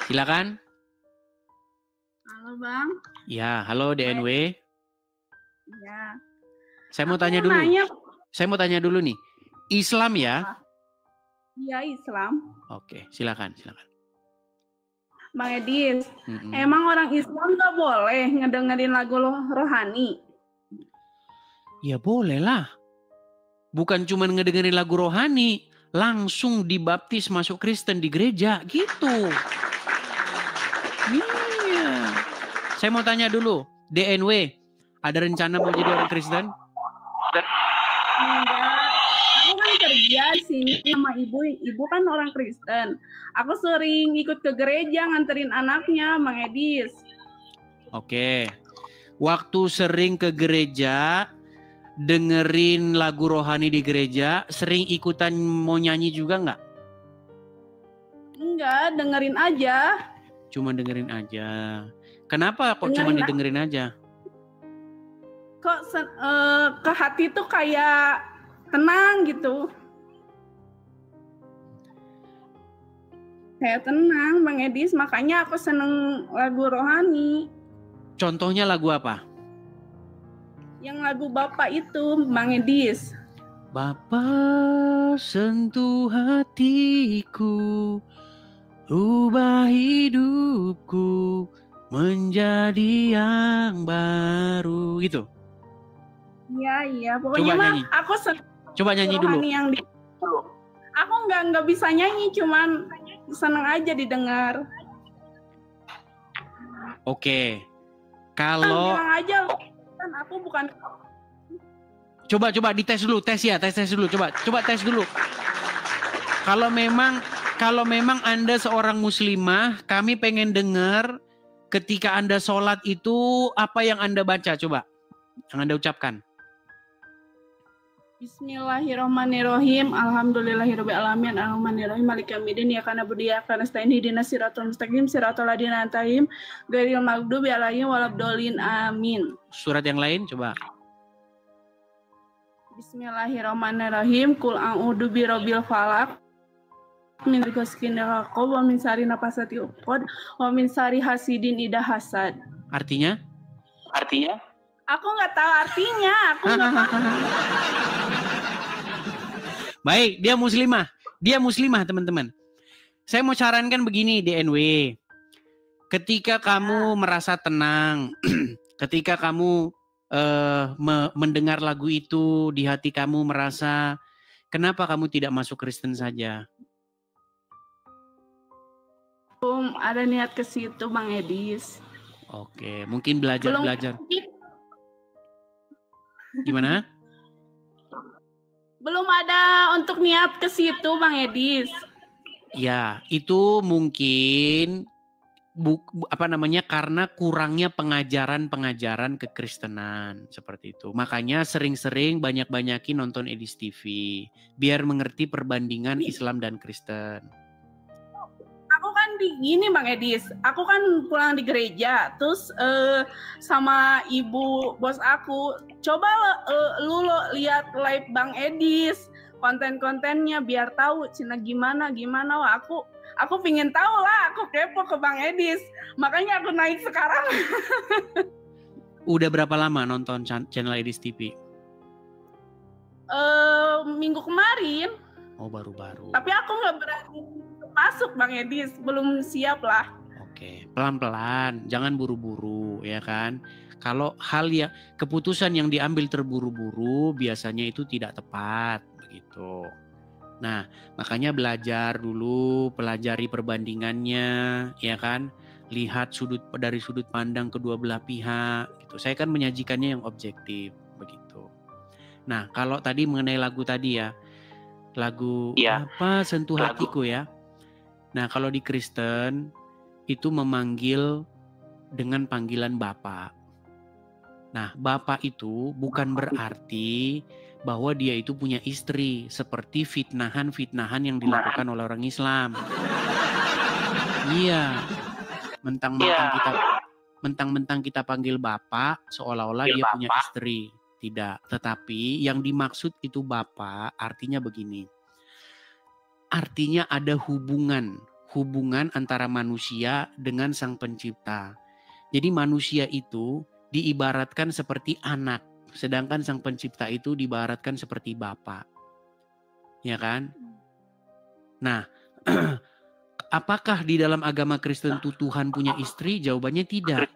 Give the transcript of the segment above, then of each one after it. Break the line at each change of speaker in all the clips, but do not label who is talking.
Silakan.
Halo Bang.
Ya, halo DNW.
Ya.
Saya mau tanya dulu. Saya mau tanya dulu nih. Islam ya?
Iya, Islam.
Oke, silakan.
Bang Edis, emang orang Islam nggak boleh ngedengerin lagu rohani?
Ya boleh lah. Bukan cuma ngedengerin lagu rohani, langsung dibaptis masuk Kristen di gereja gitu. Iya. Saya mau tanya dulu, DNW, ada rencana mau jadi orang Kristen?
Enggak. Aku kan kerja sini sama ibu. Ibu kan orang Kristen. Aku sering ikut ke gereja nganterin anaknya, Bang Edis.
Oke. Waktu sering ke gereja, dengerin lagu rohani di gereja, sering ikutan mau nyanyi juga nggak?
Enggak, dengerin aja.
Cuma dengerin aja. Kenapa kok cuma didengerin aja?
Kok ke hati tuh kayak tenang gitu. Kayak tenang, Bang Edis. Makanya aku seneng lagu rohani.
Contohnya lagu apa?
Yang lagu Bapak itu, Bang Edis.
Bapa sentuh hatiku, ubah hidupku menjadi yang baru, gitu.
Iya. Pokoknya mah aku
coba nyanyi dulu.
Aku nggak bisa nyanyi, cuman seneng aja didengar.
Oke. Kalau
bilang aja kan aku bukan.
Coba dites dulu, tes dulu. Coba tes dulu. Kalau memang Anda seorang muslimah, kami pengen dengar ketika Anda sholat itu apa yang Anda baca, coba. Yang Anda ucapkan.
Bismillahirrahmanirrahim. Alhamdulillahirabbil alamin. Arrahmanirrahim. Maliki yaumiddin. Iyyaka na'budu wa iyyaka nasta'in. Ihdinas siratal mustaqim. Siratal ladzina an'amta 'alaihim ghairil maghdubi 'alaihim waladdallin. Amin.
Surat yang lain coba.
Bismillahirrahmanirrahim. Qul a'udzu birabbil falaq. Min ghasikin raqab wa min syarri nafasati uqad wa min syarri hasidin idza hasad.
Artinya?
Aku nggak tahu artinya. Aku nggak paham.
Baik, dia muslimah teman-teman. Saya mau sarankan begini DNW. Ketika kamu merasa tenang, ketika kamu mendengar lagu itu di hati kamu merasa, kenapa kamu tidak masuk Kristen saja?
Ada niat ke situ, Bang Edis.
Oke, mungkin belajar. Gimana?
Belum ada untuk niat ke situ, Bang Edis.
Ya, itu mungkin karena kurangnya pengajaran kekristenan seperti itu. Makanya sering-sering banyakin nonton Edis TV biar mengerti perbandingan Islam dan Kristen.
Aku kan gini Bang Edis, aku kan pulang di gereja, terus sama ibu bos aku, coba lu lihat live Bang Edis, konten-kontennya biar tahu Cina gimana. Wah, aku pingin tahu lah, aku kepo ke Bang Edis, makanya aku naik sekarang.
Udah berapa lama nonton channel Edis TV?
Minggu kemarin.
Oh, baru-baru.
Tapi aku nggak berani masuk Bang Edis, belum siap lah.
Oke, pelan-pelan, jangan buru-buru ya kan. Kalau keputusan yang diambil terburu-buru biasanya itu tidak tepat begitu. Nah, makanya belajar dulu, pelajari perbandingannya ya kan. Lihat dari sudut pandang kedua belah pihak gitu. Saya kan menyajikannya yang objektif begitu. Nah, kalau tadi mengenai lagu tadi ya. Lagu apa sentuh hatiku ya. Nah, kalau di Kristen itu memanggil dengan panggilan Bapak. Nah, Bapak itu bukan berarti bahwa dia itu punya istri seperti fitnahan yang dilakukan oleh orang Islam. Iya. Mentang-mentang kita panggil Bapak seolah-olah dia punya istri. Tidak, tetapi yang dimaksud itu Bapak artinya begini. Artinya ada hubungan hubungan antara manusia dengan Sang Pencipta. Jadi manusia itu diibaratkan seperti anak, sedangkan Sang Pencipta itu diibaratkan seperti Bapa. Ya kan? Nah, apakah di dalam agama Kristen itu Tuhan punya istri? Jawabannya tidak.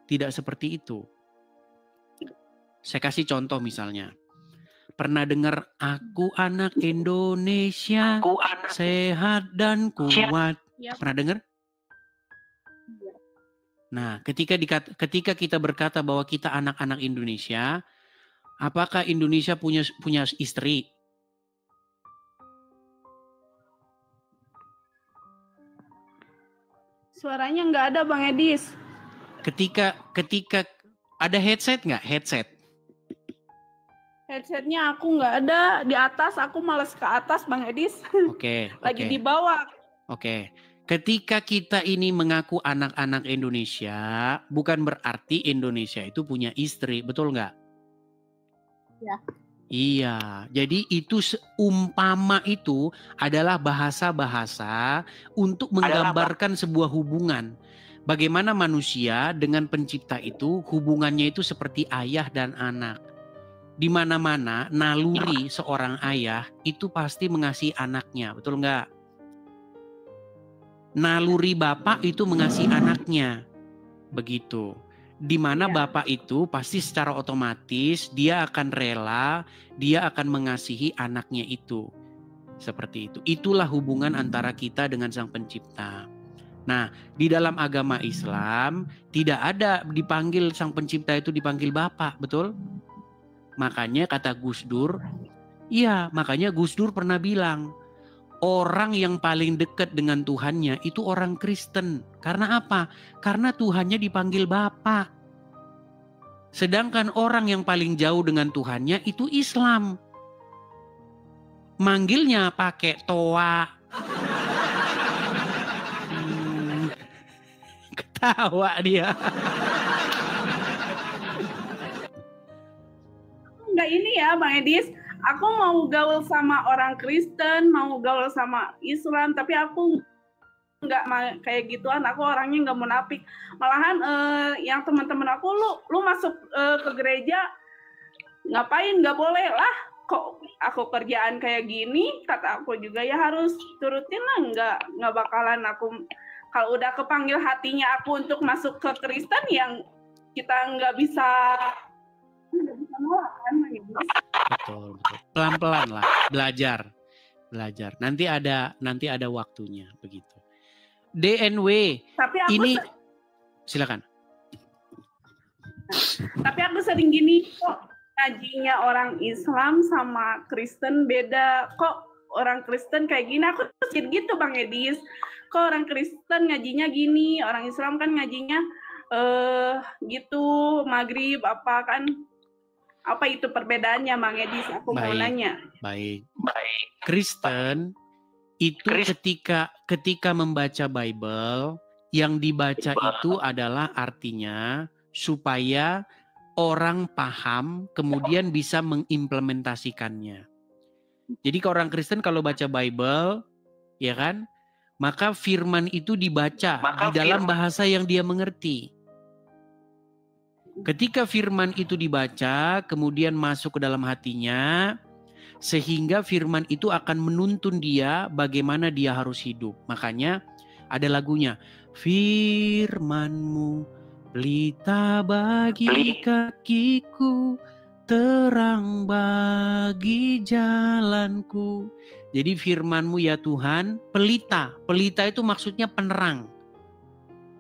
Tidak seperti itu. Saya kasih contoh misalnya. Pernah dengar aku anak Indonesia, sehat dan kuat. Pernah dengar? Nah, ketika kita berkata bahwa kita anak-anak Indonesia, apakah Indonesia punya istri?
Suaranya nggak ada Bang Edis.
Ketika ada headset nggak?
Headsetnya aku nggak ada di atas, aku malas ke atas Bang Edis.
Oke.
Lagi di bawah.
Oke. Ketika kita ini mengaku anak-anak Indonesia, bukan berarti Indonesia itu punya istri, betul nggak?
Ya.
Iya, jadi itu umpama itu adalah bahasa-bahasa untuk menggambarkan sebuah hubungan. Bagaimana manusia dengan pencipta itu hubungannya itu seperti ayah dan anak. Di mana-mana naluri seorang ayah itu pasti mengasihi anaknya, betul nggak? Naluri bapak itu mengasihi anaknya, begitu. Di mana bapak itu pasti secara otomatis dia akan rela, dia akan mengasihi anaknya itu. Seperti itu. Itulah hubungan antara kita dengan Sang Pencipta. Nah, di dalam agama Islam tidak ada dipanggil Sang Pencipta itu dipanggil bapak, betul? Makanya kata Gus Dur, makanya Gus Dur pernah bilang, orang yang paling dekat dengan Tuhannya itu orang Kristen. Karena apa? Karena Tuhannya dipanggil Bapa. Sedangkan orang yang paling jauh dengan Tuhannya itu Islam. Manggilnya pakai toa. Ketawa dia.
Enggak ini ya Bang Edis, aku mau gaul sama orang Kristen, mau gaul sama Islam, tapi aku nggak kayak gituan. Aku orangnya nggak munafik. Malahan yang teman-teman aku, lu masuk ke gereja ngapain? Nggak boleh lah. Kok aku kerjaan kayak gini? Kata aku juga ya harus turutin lah. Nggak bakalan aku kalau udah kepanggil hatinya aku untuk masuk ke Kristen yang kita nggak bisa nolak kan.
Betul. Pelan-pelan lah, belajar. Nanti ada waktunya begitu. DNW.
Tapi aku
ini silakan.
Tapi aku sering gini, kok ngajinya orang Islam sama Kristen beda. Kok orang Kristen kayak gini? Aku pikir gitu Bang Edis. Kok orang Kristen ngajinya gini, orang Islam kan ngajinya gitu, maghrib apa kan? Apa itu perbedaannya Bang Edis? Aku mau nanya.
Baik. Kristen itu ketika membaca Bible, yang dibaca itu adalah artinya supaya orang paham kemudian bisa mengimplementasikannya. Jadi kalau orang Kristen kalau baca Bible, ya kan, maka firman itu dibaca di dalam bahasa yang dia mengerti. Ketika firman itu dibaca, kemudian masuk ke dalam hatinya, sehingga firman itu akan menuntun dia bagaimana dia harus hidup. Makanya ada lagunya, firman-Mu pelita bagi kakiku, terang bagi jalanku. Jadi firman-Mu ya Tuhan, pelita. Pelita itu maksudnya penerang.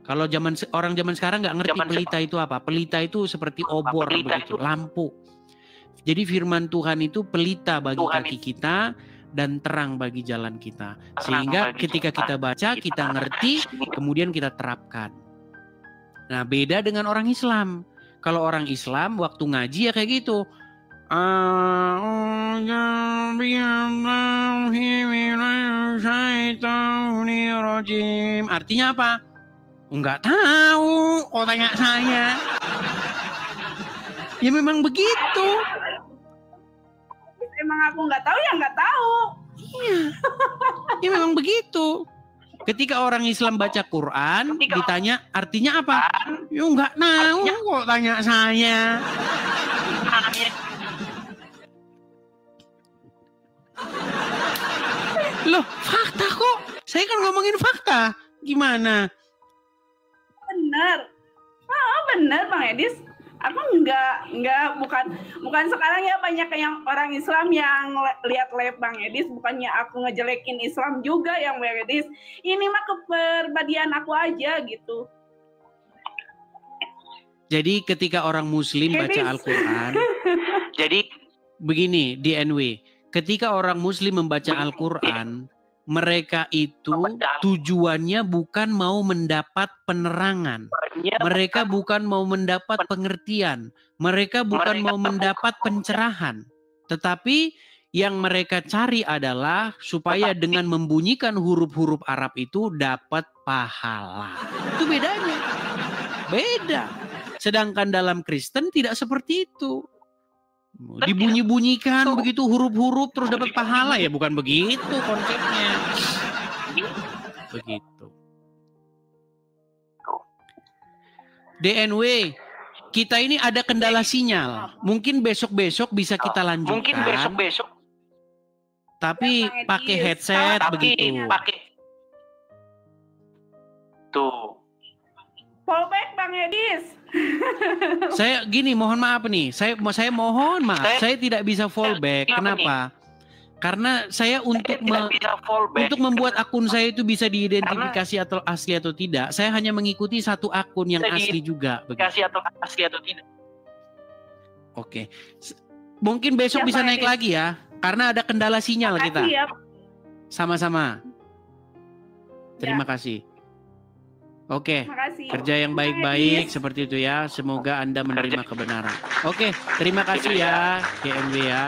Kalau orang zaman sekarang nggak ngerti pelita itu apa. Pelita itu seperti obor begitu, lampu. Jadi firman Tuhan itu pelita bagi kaki kita dan terang bagi jalan kita. Sehingga ketika kita baca, kita ngerti, kemudian kita terapkan. Nah, beda dengan orang Islam. Kalau orang Islam waktu ngaji ya kayak gitu. Artinya apa? Enggak tahu, kok tanya saya. Ya memang begitu.
Emang aku nggak tahu ya nggak tahu.
Iya. Ya memang begitu. Ketika orang Islam baca Quran, ditanya artinya apa? Ya nggak tahu kok tanya saya. Loh, fakta kok. Saya kan ngomongin fakta. Gimana?
Benar. Benar Bang Edis. Aku bukan sekarang ya banyak yang orang Islam yang lihat live Bang Edis, bukannya aku ngejelekin Islam juga yang Bang Edis. Ini mah kepribadian aku aja gitu.
Jadi ketika orang Muslim baca Al-Quran, jadi begini di NW, ketika orang Muslim membaca Al-Quran, mereka itu tujuannya bukan mau mendapat penerangan. Mereka bukan mau mendapat pengertian. Mereka bukan mau mendapat pencerahan. Tetapi yang mereka cari adalah supaya dengan membunyikan huruf-huruf Arab itu dapat pahala. Itu bedanya. Beda. Sedangkan dalam Kristen tidak seperti itu. Dibunyi-bunyikan begitu huruf-huruf terus dapat pahala, ya bukan begitu konsepnya. Begitu. DNW, kita ini ada kendala sinyal. Mungkin besok-besok bisa kita lanjutkan. Tapi pakai headset begitu.
Tuh. Fallback Bang Edis.
Saya gini, mohon maaf nih. Saya mohon maaf. Saya tidak bisa fallback. Kenapa? Karena saya untuk membuat akun saya itu bisa diidentifikasi atau asli atau tidak, saya hanya mengikuti satu akun yang asli juga. Oke. Mungkin besok bisa naik lagi ya. Karena ada kendala sinyal kita. Sama-sama. Terima kasih. Oke, kerja yang baik-baik seperti itu ya. Semoga Anda menerima kebenaran. Oke, terima kasih ya, GMW ya.